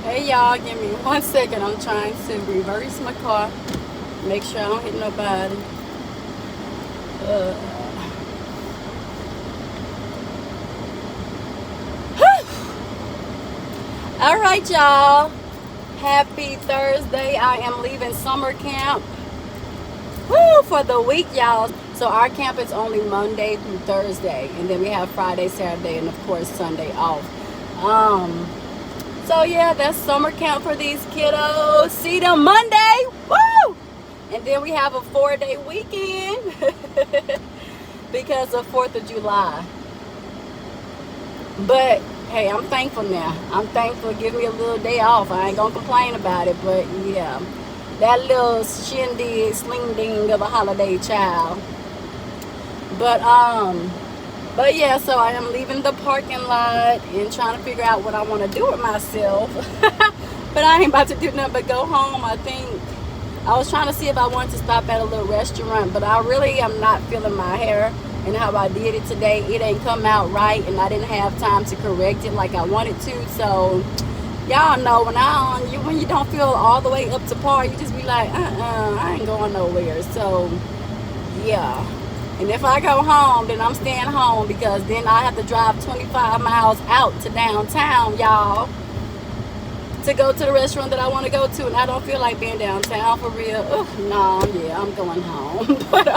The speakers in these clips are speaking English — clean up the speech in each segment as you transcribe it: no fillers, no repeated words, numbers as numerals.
Hey y'all, give me 1 second. I'm trying to reverse my car. Make sure I don't hit nobody. Uh, all right, y'all. Happy Thursday. I am leaving summer camp. Woo, for the week, y'all. So our camp is only Monday through Thursday, and then we have Friday, Saturday, and of course Sunday off. So yeah, that's summer camp for these kiddos. See them Monday. Woo! And then we have a 4-day weekend because of 4th of July. But hey, I'm thankful now. I'm thankful. Give me a little day off. I ain't gonna complain about it. But yeah, that little shindig, sling ding of a holiday child. But yeah, so I am leaving the parking lot and trying to figure out what I want to do with myself. But I ain't about to do nothing but go home. I think I was trying to see if I wanted to stop at a little restaurant, but I really am not feeling my hair and how I did it today. It ain't come out right, and I didn't have time to correct it like I wanted to. So y'all know when you don't feel all the way up to par, you just be like, I ain't going nowhere. So yeah. And if I go home, then I'm staying home, because then I have to drive 25 miles out to downtown, y'all, to go to the restaurant that I want to go to, and I don't feel like being downtown for real. No, yeah, I'm going home. But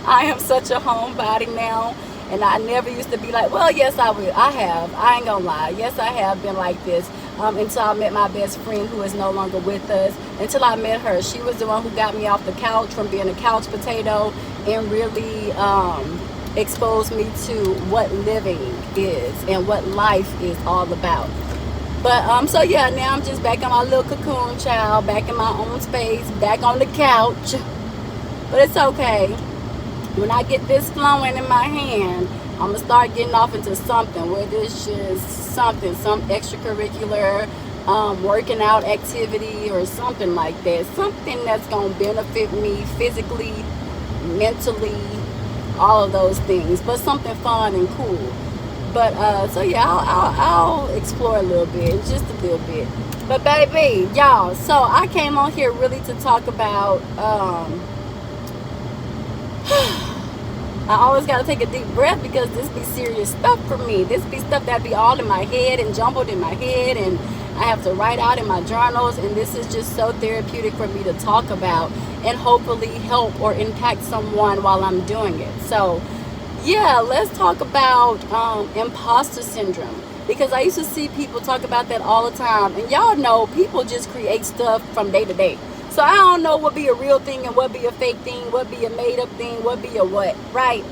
I am such a homebody now, and I never used to be like, well, yes, I will. I have. I ain't gonna lie. Yes, I have been like this until I met my best friend, who is no longer with us. Until I met her, she was the one who got me off the couch from being a couch potato, and really exposed me to what living is and what life is all about. But so yeah, now I'm just back in my little cocoon, child, back in my own space, back on the couch. But it's okay. When I get this flowing in my hand, I'm gonna start getting off into something, whether it's just something, some extracurricular working out activity or something like that, something that's gonna benefit me physically, mentally, all of those things, but something fun and cool. But so yeah, I'll explore a little bit, just a little bit. But baby, y'all, so I came on here really to talk about I always gotta take a deep breath, because this be serious stuff for me. This be stuff that be all in my head and jumbled in my head, and I have to write out in my journals, and this is just so therapeutic for me to talk about and hopefully help or impact someone while I'm doing it. So yeah, let's talk about imposter syndrome, because I used to see people talk about that all the time, and y'all know people just create stuff from day to day. So I don't know what be a real thing and what be a fake thing, what be a made up thing, what be a what, right?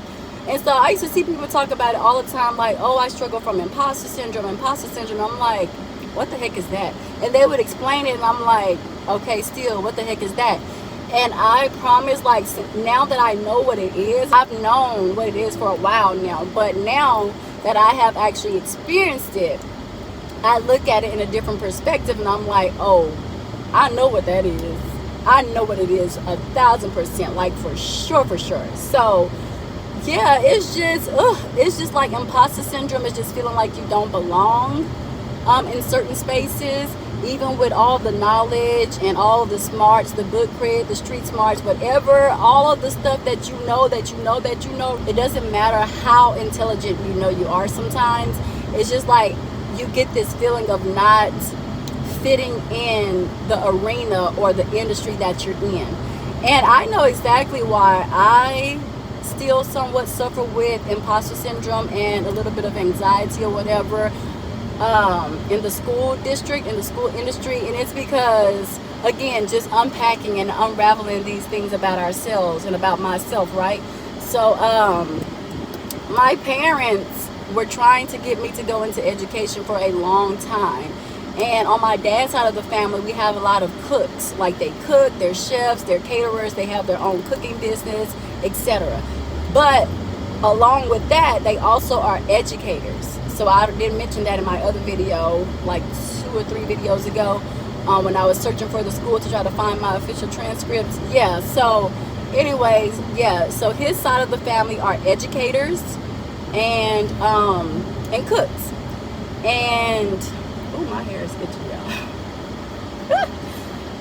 And so I used to see people talk about it all the time, like, oh, I struggle from imposter syndrome, imposter syndrome. I'm like, what the heck is that? And they would explain it, and I'm like, okay, still, what the heck is that? And I promise, like, now that I know what it is, I've known what it is for a while now, but now that I have actually experienced it, I look at it in a different perspective, and I'm like, oh, I know what that is. I know what it is 1,000%, like for sure. So yeah, it's just like imposter syndrome is just feeling like you don't belong in certain spaces, even with all the knowledge and all of the smarts, the book cred, the street smarts, whatever, all of the stuff that you know, it doesn't matter how intelligent you know you are sometimes. It's just like you get this feeling of not fitting in the arena or the industry that you're in. And I know exactly why I still somewhat suffer with imposter syndrome and a little bit of anxiety or whatever in the school district, in the school industry. And it's because, again, just unpacking and unraveling these things about ourselves and about myself, right? So my parents were trying to get me to go into education for a long time. And on my dad's side of the family, we have a lot of cooks. Like, they cook, they're chefs, they're caterers, they have their own cooking business, etc. But along with that, they also are educators. So I didn't mention that in my other video, like 2 or 3 videos ago, when I was searching for the school to try to find my official transcripts. Yeah, so anyways, yeah, so his side of the family are educators and cooks. And Oh, my hair is itchy, y'all.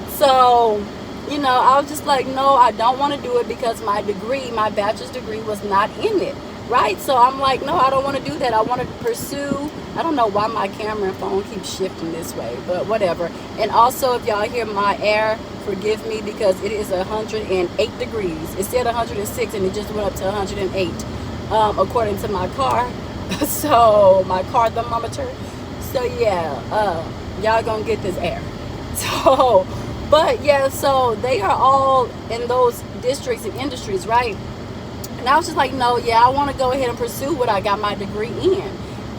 So, I was just like, no, I don't want to do it because my degree, my bachelor's degree, was not in it, right? So I'm like, no, I don't want to do that. I want to pursue. I don't know why my camera and phone keeps shifting this way, but whatever. And also, if y'all hear my air, forgive me, because it is 108 degrees. It said 106 and it just went up to 108, according to my car. So my car thermometer. So yeah, y'all gonna get this air. So, but yeah, so they are all in those districts and industries, right? And I was just like, no, yeah, I want to go ahead and pursue what I got my degree in.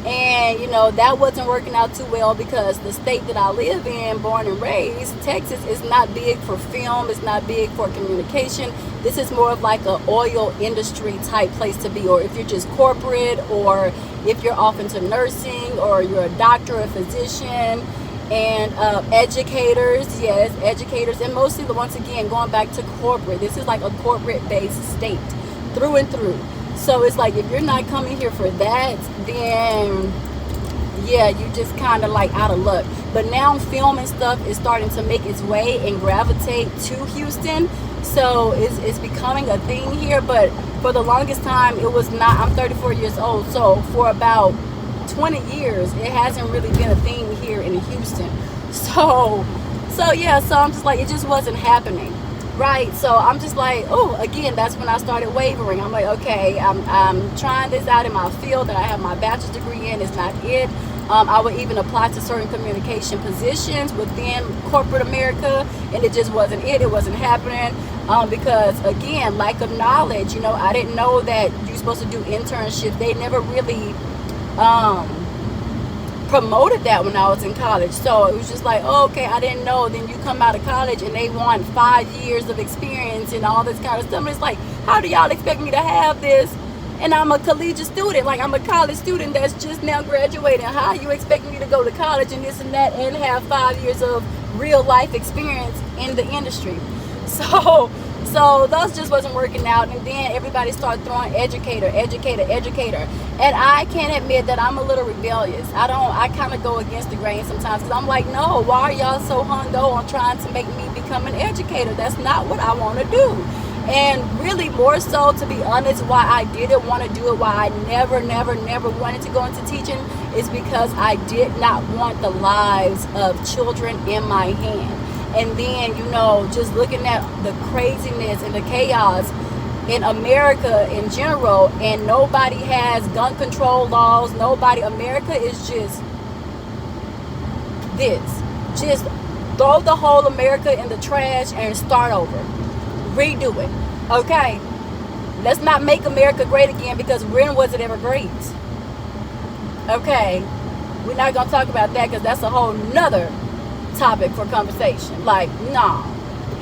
And, that wasn't working out too well because the state that I live in, born and raised, Texas, is not big for film. It's not big for communication. This is more of like an oil industry type place to be. Or if you're just corporate, or if you're off into nursing, or you're a doctor or a physician. And educators, yes, educators. And mostly, once again, going back to corporate. This is like a corporate-based state through and through. So it's like, if you're not coming here for that, then yeah, you just kind of like out of luck. But now film and stuff is starting to make its way and gravitate to Houston. So it's becoming a thing here. But for the longest time, it was not. I'm 34 years old. So for about 20 years, it hasn't really been a thing here in Houston. So yeah, so I'm just like, it just wasn't happening. Right, so I'm just like, oh, again, that's when I started wavering. I'm like, okay, I'm trying this out in my field that I have my bachelor's degree in. It's not it. I would even apply to certain communication positions within corporate America, and it just wasn't it. It wasn't happening because, again, lack of knowledge. I didn't know that you're supposed to do internships. They never really promoted that when I was in college. So it was just like, oh, okay, I didn't know. Then you come out of college and they want 5 years of experience and all this kind of stuff. And it's like, how do y'all expect me to have this? And I'm a collegiate student, like I'm a college student that's just now graduating. How you expect me to go to college and this and that and have 5 years of real life experience in the industry? So those just wasn't working out. And then everybody started throwing educator. And I can't admit that I'm a little rebellious. I kind of go against the grain sometimes because I'm like, no, why are y'all so hung-up on trying to make me become an educator? That's not what I want to do. And really, more so, to be honest, why I didn't want to do it, why I never wanted to go into teaching, is because I did not want the lives of children in my hand. And then, just looking at the craziness and the chaos in America in general, and nobody has gun control laws. America is just this. Just throw the whole America in the trash and start over. Redo it. Okay? Let's not make America great again, because when was it ever great? Okay? We're not going to talk about that because that's a whole nother topic for conversation. Like, no.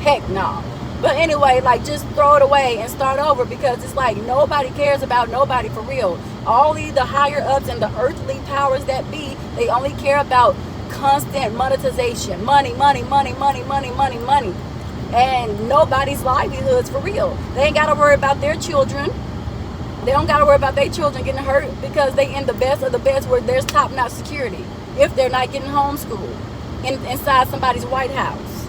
Heck no. But anyway, like, just throw it away and start over, because it's like nobody cares about nobody for real. All the higher ups and the earthly powers that be, they only care about constant monetization. Money. And nobody's livelihoods for real. They ain't got to worry about their children. They don't got to worry about their children getting hurt because they in the best of the best where there's top-notch security. If they're not getting homeschooled inside somebody's White House.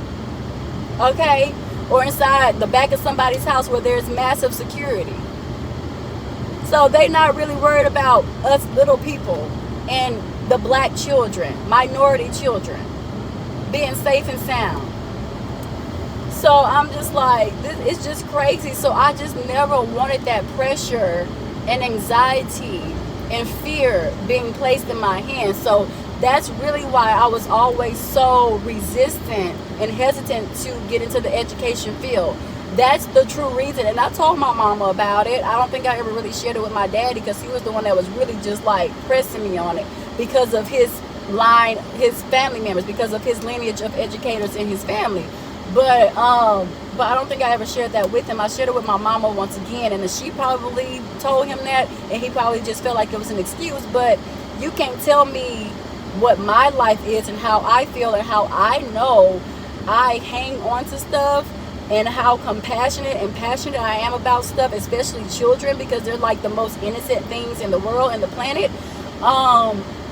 Okay? Or inside the back of somebody's house where there's massive security. So they're not really worried about us little people and the black children, minority children, being safe and sound. So I'm just like, it's just crazy. So I just never wanted that pressure and anxiety and fear being placed in my hands. So that's really why I was always so resistant and hesitant to get into the education field. That's the true reason. And I told my mama about it. I don't think I ever really shared it with my daddy, because he was the one that was really just like pressing me on it because of his line, his family members, because of his lineage of educators in his family. But I don't think I ever shared that with him. I shared it with my mama once again, and she probably told him that, and he probably just felt like it was an excuse. But you can't tell me what my life is and how I feel and how I know I hang on to stuff, and how compassionate and passionate I am about stuff, especially children, because they're like the most innocent things in the world and the planet.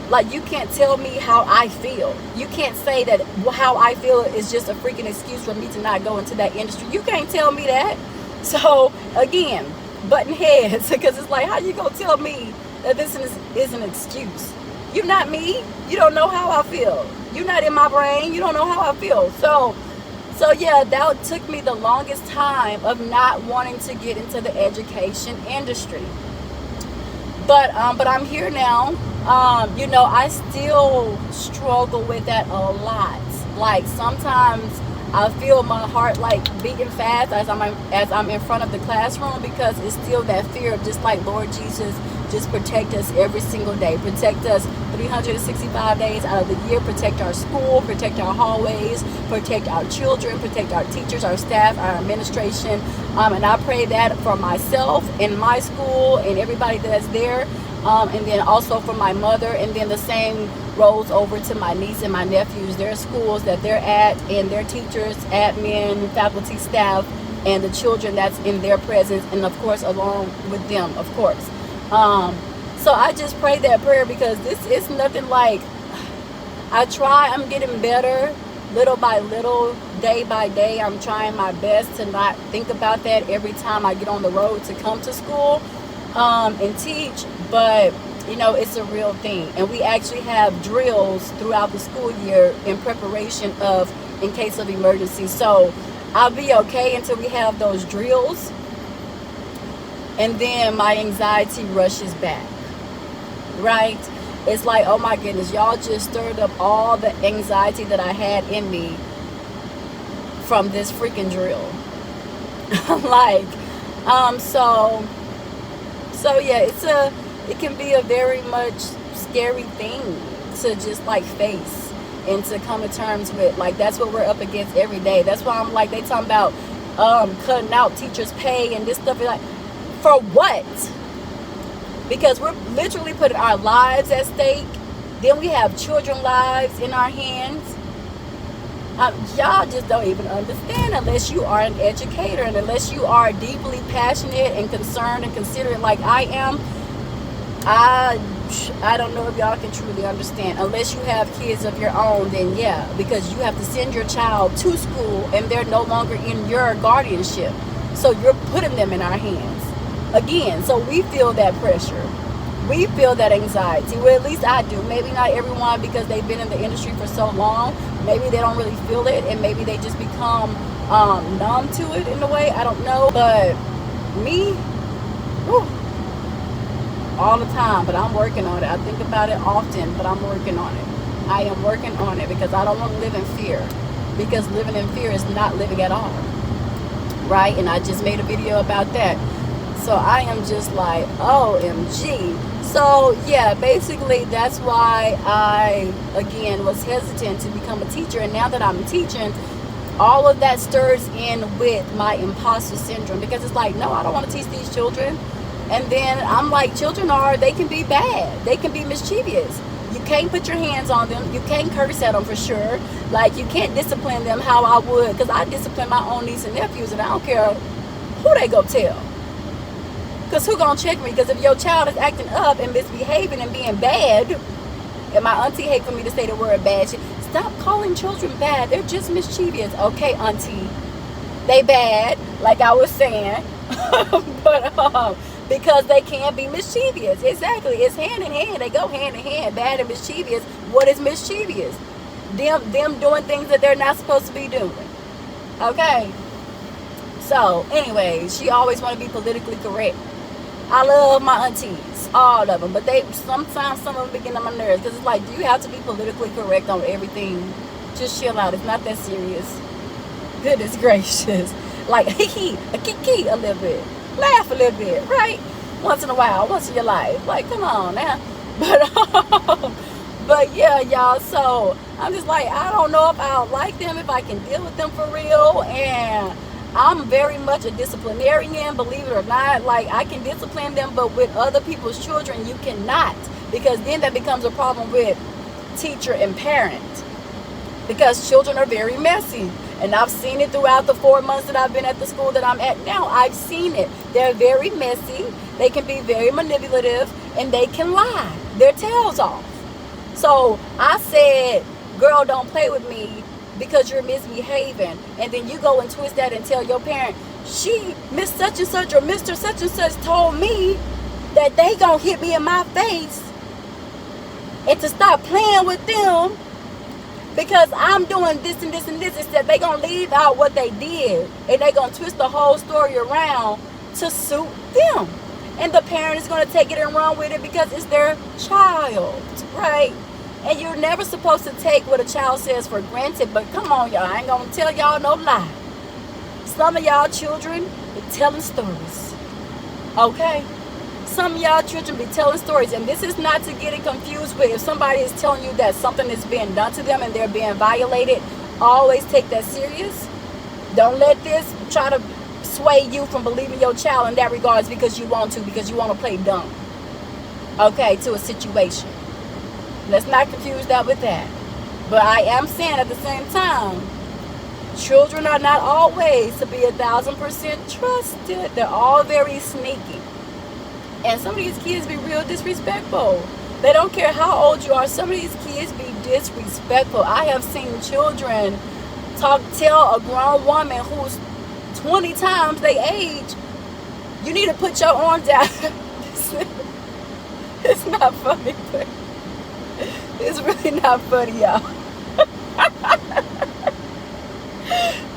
Like, you can't tell me how I feel. You can't say that how I feel is just a freaking excuse for me to not go into that industry. You can't tell me that. So again, button heads, because it's like, how you gonna tell me that this is an excuse? You're not me. You don't know how I feel. You're not in my brain. You don't know how I feel. So yeah, that took me the longest time of not wanting to get into the education industry. But I'm here now. You know, I still struggle with that a lot. Like, sometimes I feel my heart like beating fast as I'm in front of the classroom, because it's still that fear of just like, Lord Jesus, just protect us every single day. Protect us 365 days out of the year. Protect our school, protect our hallways, protect our children, protect our teachers, our staff, our administration. And I pray that for myself and my school and everybody that's there. And then also for my mother, and then the same rolls over to my niece and my nephews, their schools that they're at, and their teachers, admin, faculty, staff, and the children that's in their presence, and of course along with them, of course. So I just pray that prayer, because this is nothing like, I'm getting better little by little, day by day. I'm trying my best to not think about that every time I get on the road to come to school and teach. But you know, it's a real thing, and we actually have drills throughout the school year in preparation of, in case of emergency. So I'll be okay until we have those drills, and then my anxiety rushes back, right? It's like, oh my goodness, y'all just stirred up all the anxiety that I had in me from this freaking drill. Like, so yeah, it can be a very much scary thing to just like face and to come to terms with. Like, that's what we're up against every day. That's why I'm like, they talking about cutting out teachers' pay and this stuff. Like, for what? Because we're literally putting our lives at stake. Then we have children's lives in our hands. Y'all just don't even understand unless you are an educator, and unless you are deeply passionate and concerned and considerate like I am. I don't know if y'all can truly understand. Unless you have kids of your own, then yeah, because you have to send your child to school and they're no longer in your guardianship. So you're putting them in our hands again. So we feel that pressure. We feel that anxiety. Well, at least I do. Maybe not everyone, because they've been in the industry for so long. Maybe they don't really feel it, and maybe they just become numb to it in a way. I don't know. But me, whew, all the time. But I'm working on it. I think about it often, but I'm working on it. I am working on it, because I don't want to live in fear. Because living in fear is not living at all. Right? And I just made a video about that. So I am just like, OMG. So yeah, basically that's why I, again, was hesitant to become a teacher. And now that I'm teaching, all of that stirs in with my imposter syndrome, because it's like, no, I don't want to teach these children. And then I'm like, they can be bad. They can be mischievous. You can't put your hands on them. You can't curse at them for sure. Like, you can't discipline them how I would, because I discipline my own niece and nephews, and I don't care who they go tell. Because who gonna check me? Because if your child is acting up and misbehaving and being bad, and my auntie hate for me to say the word bad, stop calling children bad. They're just mischievous. Okay, auntie, they bad, like I was saying. But because they can be mischievous. Exactly. It's hand in hand. They go hand in hand. Bad and mischievous. What is mischievous? Them doing things that they're not supposed to be doing. Okay. So anyway, she always want to be politically correct. I love my aunties, all of them, but sometimes some of them be getting on my nerves, because it's like, do you have to be politically correct on everything? Just chill out. It's not that serious. Goodness gracious. Like, a kiki a little bit. Laugh a little bit, right? Once in a while, once in your life. Like, come on now. But yeah, y'all, so I'm just like, I don't know if I'll like them, if I can deal with them for real. And I'm very much a disciplinarian, believe it or not. Like, I can discipline them, but with other people's children, you cannot. Because then that becomes a problem with teacher and parent. Because children are very messy. And I've seen it throughout the 4 months that I've been at the school that I'm at now. I've seen it. They're very messy. They can be very manipulative. And they can lie their tails off. So I said, girl, don't play with me because you're misbehaving. And then you go and twist that and tell your parent, Miss such and such or Mr. such and such told me that they gonna hit me in my face and to stop playing with them because I'm doing this and this and this. Instead, they gonna leave out what they did and they gonna twist the whole story around to suit them. And the parent is gonna take it and run with it because it's their child, right? And you're never supposed to take what a child says for granted. But come on, y'all, I ain't gonna tell y'all no lie. Some of y'all children be telling stories, okay? Some of y'all children be telling stories, and this is not to get it confused with if somebody is telling you that something is being done to them and they're being violated. Always take that serious. Don't let this try to sway you from believing your child in that regards because you want to play dumb, okay, to a situation. Let's not confuse that with that. But I am saying at the same time, children are not always to be 1,000% trusted. They're all very sneaky. And some of these kids be real disrespectful. They don't care how old you are. Some of these kids be disrespectful. I have seen children tell a grown woman who's 20 times their age, you need to put your arm down. It's not funny, but it's really not funny, y'all.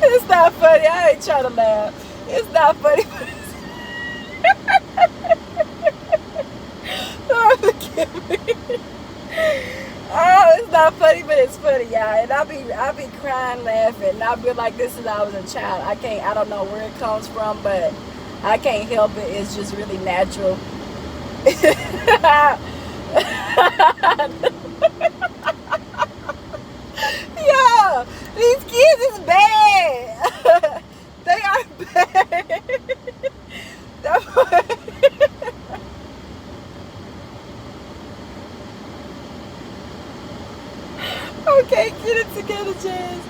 It's not funny. I ain't trying to laugh. It's not funny, but oh, forgive me. Oh, it's not funny, but it's funny, y'all. And I be crying, laughing. And I be like, this is I was a child. I don't know where it comes from, but I can't help it. It's just really natural. Yeah, these kids is bad. They are bad. Okay, get it together, Jazz.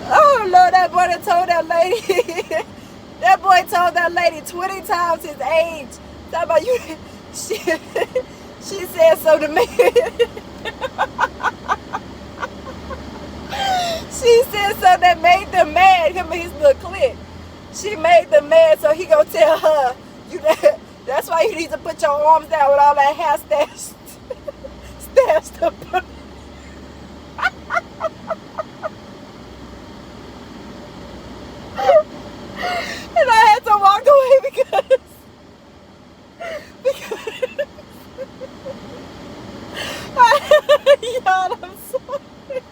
Oh Lord, that boy that told that lady. That boy told that lady 20 times his age. Talk about you. She said so to me. She said so that made them mad. Him and his little clique. She made them mad, so he gonna tell her, that's why you need to put your arms down with all that hair stashed up. And I had to walk away because y'all, I'm sorry.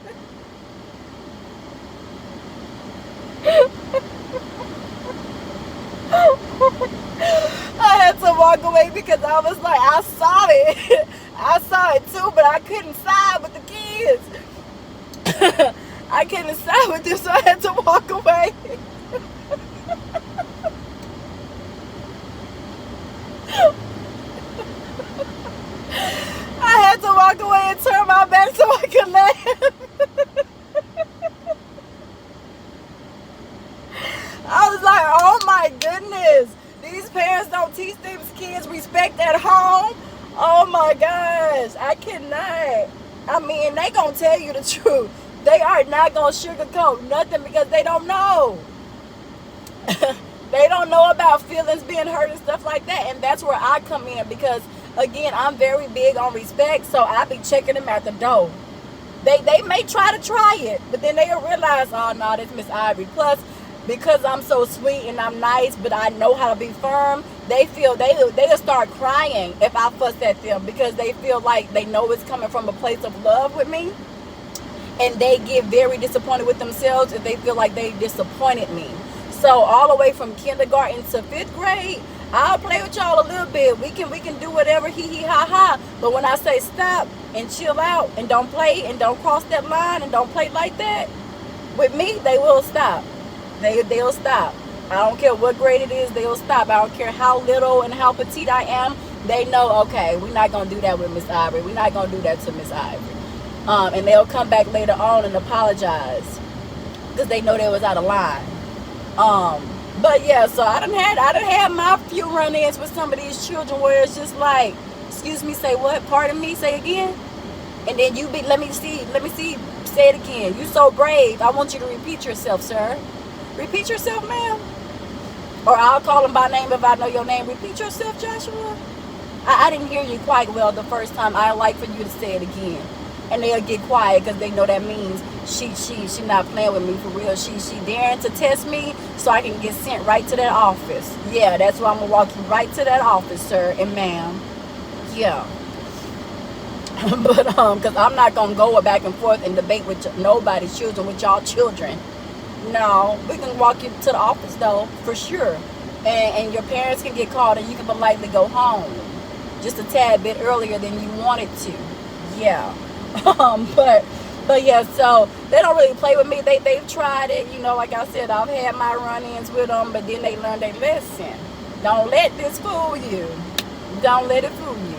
I had to walk away because I was like, I saw it. I saw it too, but I couldn't side with the kids. I couldn't side with them, so I had to walk away. I had to walk away and turn my back so I could laugh. I was like, oh my goodness. These parents don't teach these kids respect at home. Oh my gosh. I cannot. I mean, they gonna tell you the truth. They are not gonna sugarcoat nothing because they don't know. They don't know about feelings being hurt and stuff like that. And that's where I come in because, again, I'm very big on respect. So I be checking them at the door. They may try it, but then they'll realize, oh no, this Miss Ivory. Plus, because I'm so sweet and I'm nice, but I know how to be firm, they'll start crying if I fuss at them because they feel like they know it's coming from a place of love with me. And they get very disappointed with themselves if they feel like they disappointed me. So all the way from kindergarten to 5th grade, I'll play with y'all a little bit. We can do whatever, hee hee ha ha. But when I say stop and chill out and don't play and don't cross that line and don't play like that, with me, they will stop. They'll stop. I don't care what grade it is, they'll stop. I don't care how little and how petite I am. They know, okay, we're not going to do that with Miss Ivory. We're not going to do that to Miss Ivory. And they'll come back later on and apologize because they know they was out of line. But yeah, so I done had my few run-ins with some of these children where it's just like, excuse me, say what? Pardon me, say again? And then you be, let me see, say it again. You so brave. I want you to repeat yourself, sir. Repeat yourself, ma'am. Or I'll call him by name if I know your name. Repeat yourself, Joshua. I didn't hear you quite well the first time. I like for you to say it again. And they'll get quiet because they know that means she not playing with me for real. She daring to test me so I can get sent right to that office. Yeah, that's why I'm going to walk you right to that office, sir and ma'am. Yeah. But because I'm not going to go back and forth and debate with nobody's children, with y'all children. No, we can walk you to the office though, for sure. And your parents can get called and you can politely go home just a tad bit earlier than you wanted to. Yeah. But yeah, so they don't really play with me. They've tried it, you know, like I said, I've had my run-ins with them, but then they learned their lesson. Don't let this fool you. Don't let it fool you.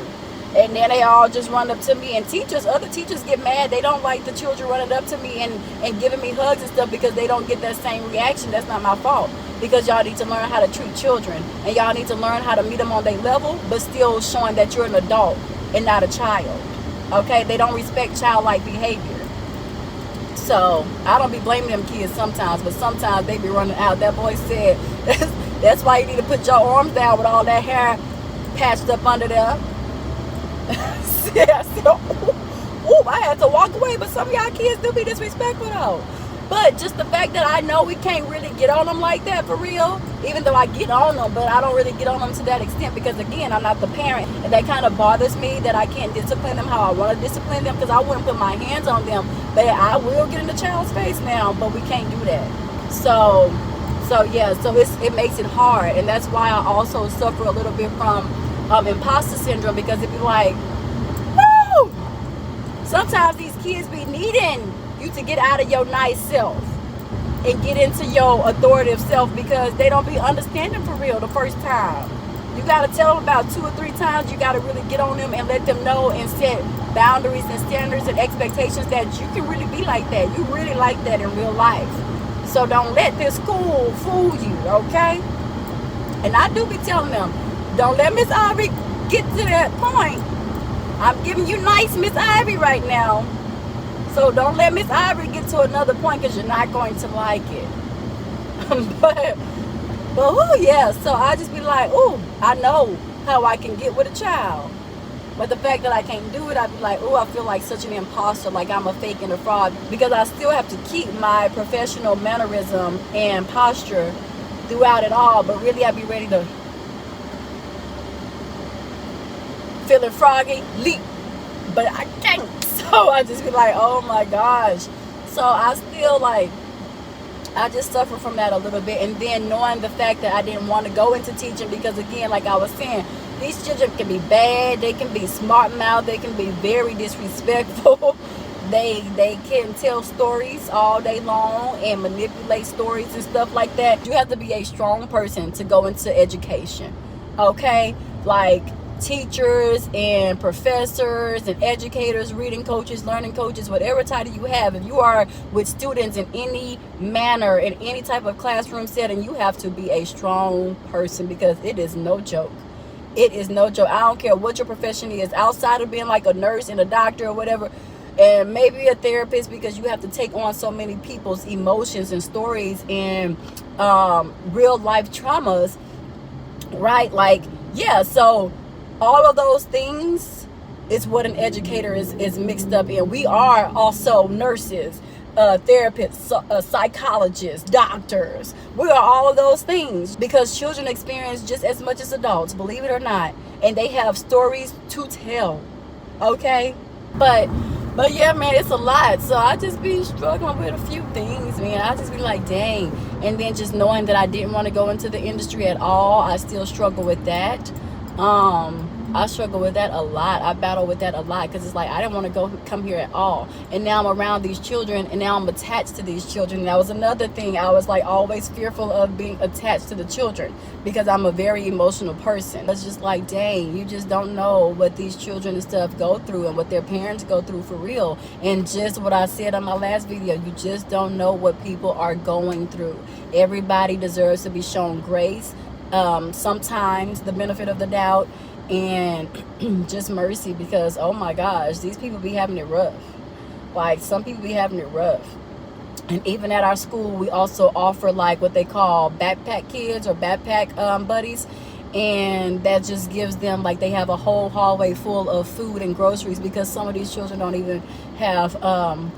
And then they all just run up to me, and other teachers get mad. They don't like the children running up to me and giving me hugs and stuff because they don't get that same reaction. That's not my fault, because y'all need to learn how to treat children, and y'all need to learn how to meet them on their level, but still showing that you're an adult and not a child. Okay, they don't respect childlike behavior. So I don't be blaming them kids sometimes, but sometimes they be running out. That boy said that's why you need to put your arms down with all that hair patched up under there. Yeah, so, ooh, I had to walk away, but some of y'all kids do be disrespectful though. But just the fact that I know we can't really get on them like that for real, even though I get on them, but I don't really get on them to that extent because, again, I'm not the parent. And that kind of bothers me that I can't discipline them how I want to discipline them, because I wouldn't put my hands on them. But I will get in the child's face now, but we can't do that. So yeah, so it makes it hard. And that's why I also suffer a little bit from imposter syndrome, because it be like, woo! Sometimes these kids be needing you to get out of your nice self and get into your authoritative self, because they don't be understanding for real the first time. You got to tell them about 2 or 3 times. You got to really get on them and let them know and set boundaries and standards and expectations that you can really be like that. You really like that in real life. So don't let this school fool you, okay? And I do be telling them, don't let Miss Ivy get to that point. I'm giving you nice Miss Ivy right now. So don't let Miss Ivory get to another point, because you're not going to like it. but oh yeah, so I just be like, oh, I know how I can get with a child. But the fact that I can't do it, I be like, oh, I feel like such an imposter, like I'm a fake and a fraud, because I still have to keep my professional mannerism and posture throughout it all. But really, I be ready to feeling froggy, leap, but I can't. So I just be like, oh my gosh. So I still I just suffer from that a little bit. And then knowing the fact that I didn't want to go into teaching, because again, like I was saying, these children can be bad, they can be smart mouth, they can be very disrespectful. They can tell stories all day long and manipulate stories and stuff like that. You have to be a strong person to go into education. Okay? Like teachers and professors and educators, reading coaches, learning coaches, whatever title you have, if you are with students in any manner, in any type of classroom setting, you have to be a strong person, because it is no joke. It is no joke. I don't care what your profession is, outside of being like a nurse and a doctor or whatever, and maybe a therapist, because you have to take on so many people's emotions and stories and real life traumas, right? Like, yeah, so all of those things is what an educator is mixed up in. We are also nurses, therapists, psychologists, doctors. We are all of those things, because children experience just as much as adults, believe it or not, and they have stories to tell. Okay, but yeah, man, it's a lot. So I just be struggling with a few things, man. I just be like, dang. And then just knowing that I didn't want to go into the industry at all, I still struggle with that. I struggle with that a lot. I battle with that a lot, because it's like I didn't want to come here at all, and now I'm around these children, and now I'm attached to these children. That was another thing. I was like always fearful of being attached to the children, because I'm a very emotional person. It's just like, dang, you just don't know what these children and stuff go through and what their parents go through for real. And just what I said on my last video, you just don't know what people are going through. Everybody deserves to be shown grace, sometimes the benefit of the doubt, And just mercy, because oh my gosh, these people be having it rough. Like, some people be having it rough. And even at our school, we also offer like what they call backpack kids or backpack buddies. And that just gives them, like, they have a whole hallway full of food and groceries, because some of these children don't even have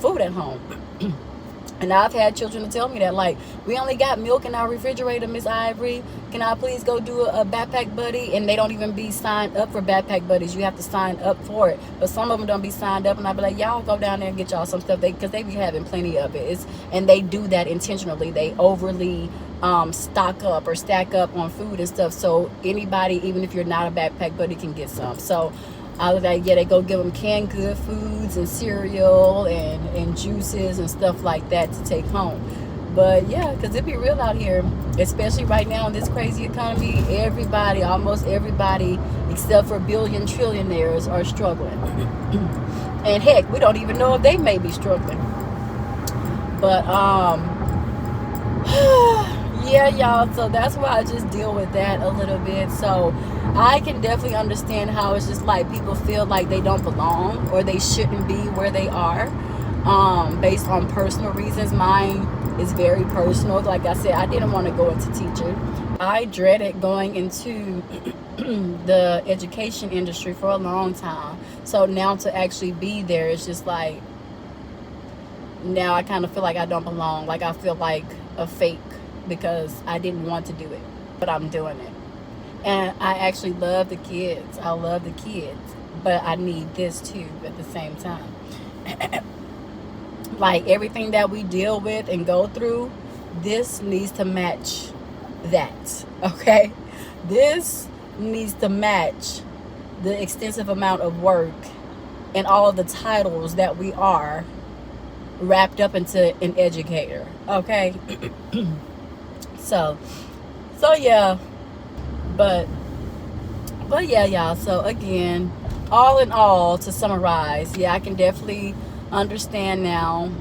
food at home. And I've had children to tell me that, like, we only got milk in our refrigerator, Miss Ivory. Can I please go do a backpack buddy? And they don't even be signed up for backpack buddies. You have to sign up for it. But some of them don't be signed up. And I be like, y'all go down there and get y'all some stuff. Because they be having plenty of it. And they do that intentionally. They overly stock up or stack up on food and stuff. So anybody, even if you're not a backpack buddy, can get some. So I was like, yeah, they go give them canned good foods and cereal and juices and stuff like that to take home. But yeah, because it be real out here, especially right now in this crazy economy. Everybody, almost everybody, except for billion trillionaires, are struggling. And heck, we don't even know if they may be struggling. But yeah, y'all, so that's why I just deal with that a little bit. So I can definitely understand how it's just like people feel like they don't belong or they shouldn't be where they are, based on personal reasons. Mine is very personal. Like I said, I didn't want to go into teaching. I dreaded going into the education industry for a long time. So now to actually be there, it's just like, now I kind of feel like I don't belong. Like, I feel like a fake, because I didn't want to do it, but I'm doing it. And I actually love the kids. I love the kids, but I need this too at the same time. Like, everything that we deal with and go through, this needs to match that, okay? This needs to match the extensive amount of work and all of the titles that we are wrapped up into an educator, okay? So yeah, but yeah, y'all. So again, all in all, to summarize, yeah, I can definitely understand now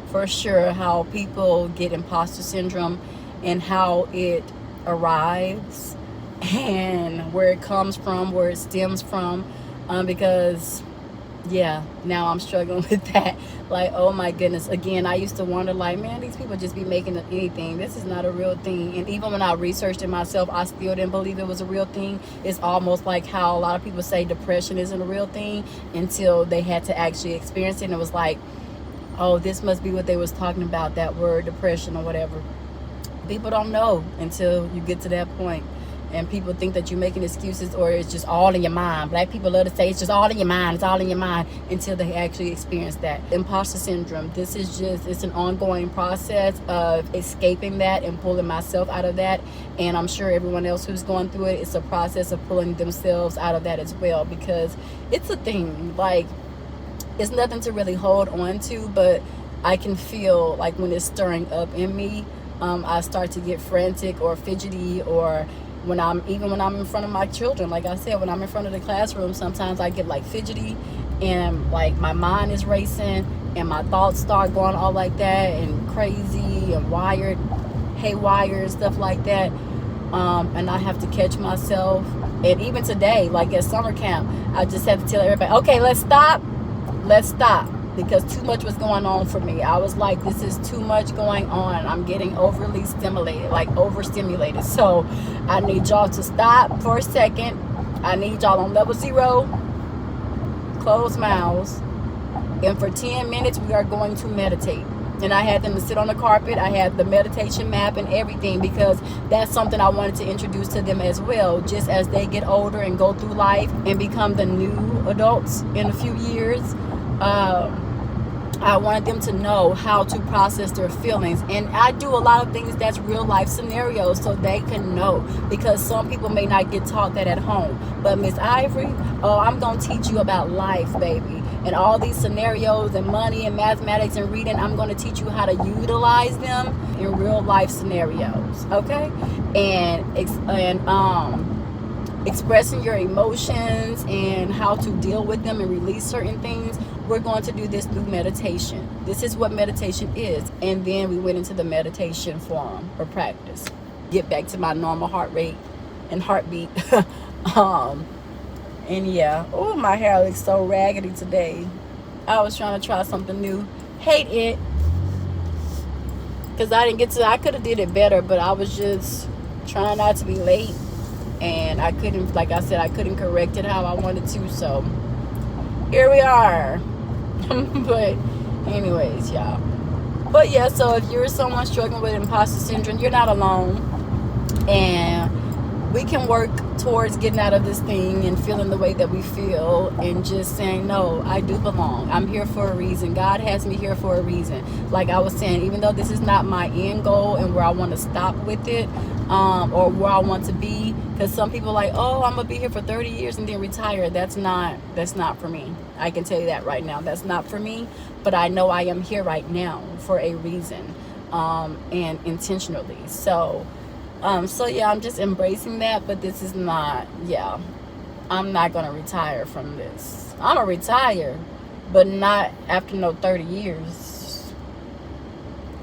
for sure how people get imposter syndrome and how it arrives and where it comes from, where it stems from, because yeah, now I'm struggling with that. Like, oh my goodness. Again, I used to wonder, like, man, these people just be making up anything. This is not a real thing. And even when I researched it myself, I still didn't believe it was a real thing. It's almost like how a lot of people say depression isn't a real thing until they had to actually experience it. And it was like, oh, this must be what they was talking about, that word depression or whatever. People don't know until you get to that point. And people think that you're making excuses, or it's just all in your mind. Black people love to say it's just all in your mind. It's all in your mind, until they actually experience that. Imposter syndrome. This is just, it's an ongoing process of escaping that and pulling myself out of that. And I'm sure everyone else who's going through it, it's a process of pulling themselves out of that as well, because it's a thing. Like, it's nothing to really hold on to, but I can feel like when it's stirring up in me, I start to get frantic or fidgety, or when I'm in front of my children. Like I said, when I'm in front of the classroom, sometimes I get like fidgety, and like my mind is racing and my thoughts start going all like that and crazy and wired, haywire and stuff like that. And I have to catch myself. And even today, like at summer camp, I just had to tell everybody, okay, let's stop, because too much was going on for me. I was like, this is too much going on. I'm getting overly stimulated, like overstimulated. So I need y'all to stop for a second. I need y'all on level 0, closed mouths, and for 10 minutes we are going to meditate. And I had them to sit on the carpet. I had the meditation map and everything, because that's something I wanted to introduce to them as well, just as they get older and go through life and become the new adults in a few years. I wanted them to know how to process their feelings. And I do a lot of things that's real life scenarios, so they can know, because some people may not get taught that at home. But Miss Ivory, I'm going to teach you about life, baby. And all these scenarios and money and mathematics and reading, I'm going to teach you how to utilize them in real life scenarios, okay? And expressing your emotions and how to deal with them and release certain things. We're going to do this through meditation. This is what meditation is. And then we went into the meditation forum or practice. Get back to my normal heart rate and heartbeat. And yeah, oh, my hair looks so raggedy today. I was trying to try something new. Hate it. Because I didn't get to, I could have did it better, but I was just trying not to be late. And I couldn't, like I said, I couldn't correct it how I wanted to. So here we are. But anyways, y'all. But yeah, so if you're someone struggling with imposter syndrome, you're not alone. And we can work towards getting out of this thing and feeling the way that we feel and just saying, no, I do belong. I'm here for a reason. God has me here for a reason. Like I was saying, even though this is not my end goal and where I want to stop with it, or where I want to be, because some people are like, oh, I'm gonna be here for 30 years and then retire. That's not for me. I can tell you that right now. That's not for me. But I know I am here right now for a reason, and intentionally. So yeah, I'm just embracing that, but this is not, yeah, I'm not going to retire from this. I'm going to retire, but not after no 30 years.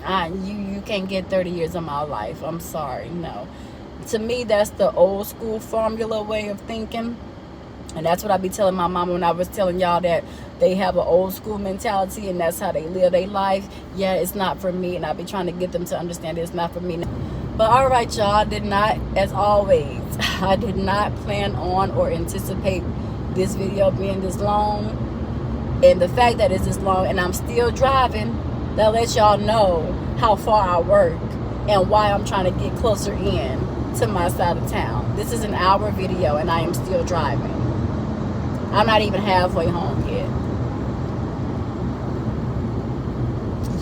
You can't get 30 years of my life. I'm sorry, no. To me, that's the old school formula way of thinking. And that's what I be telling my mama when I was telling y'all that they have an old school mentality and that's how they live their life. Yeah, it's not for me, and I be trying to get them to understand it's not for me. But all right, y'all, I did not, as always, I did not plan on or anticipate this video being this long. And the fact that it's this long and I'm still driving, that lets y'all know how far I work and why I'm trying to get closer in to my side of town. This is an hour video and I am still driving. I'm not even halfway home yet.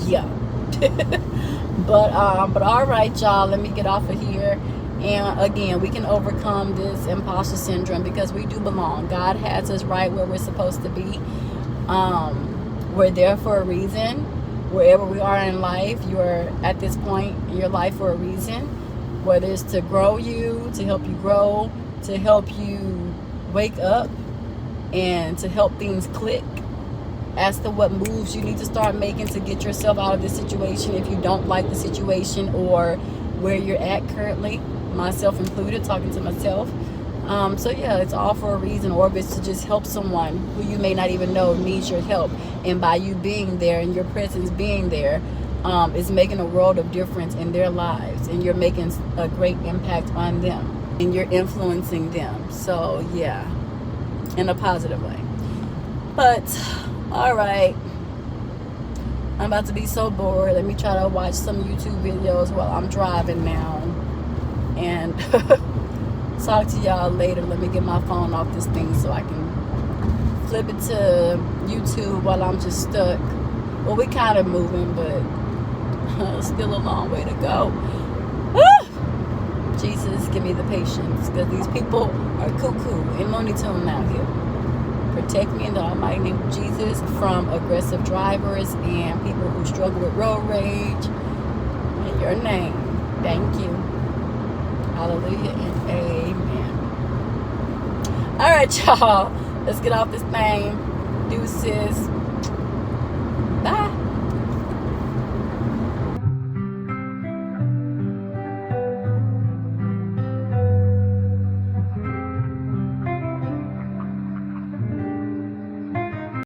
Yeah. But all right, y'all, let me get off of here. And again, we can overcome this imposter syndrome because we do belong. God has us right where we're supposed to be. We're there for a reason. Wherever we are in life, you're at this point in your life for a reason. Whether it's to grow you, to help you grow, to help you wake up, and to help things click as to what moves you need to start making to get yourself out of this situation if you don't like the situation or where you're at currently, myself included, talking to myself. So yeah, it's all for a reason, or if it's to just help someone who you may not even know needs your help, and by you being there and your presence being there, is making a world of difference in their lives, and you're making a great impact on them and you're influencing them. So yeah, in a positive way. But all right, I'm about to be so bored. Let me try to watch some YouTube videos while I'm driving now, and talk to y'all later. Let me get my phone off this thing so I can flip it to YouTube while I'm just stuck. Well, we kind of moving, but still a long way to go. Jesus, give me the patience, because these people are cuckoo and Looney Tune out here. Protect me in the almighty name of Jesus from aggressive drivers and people who struggle with road rage. In your name, thank you. Hallelujah and amen. All right, y'all. Let's get off this thing. Deuces. Bye.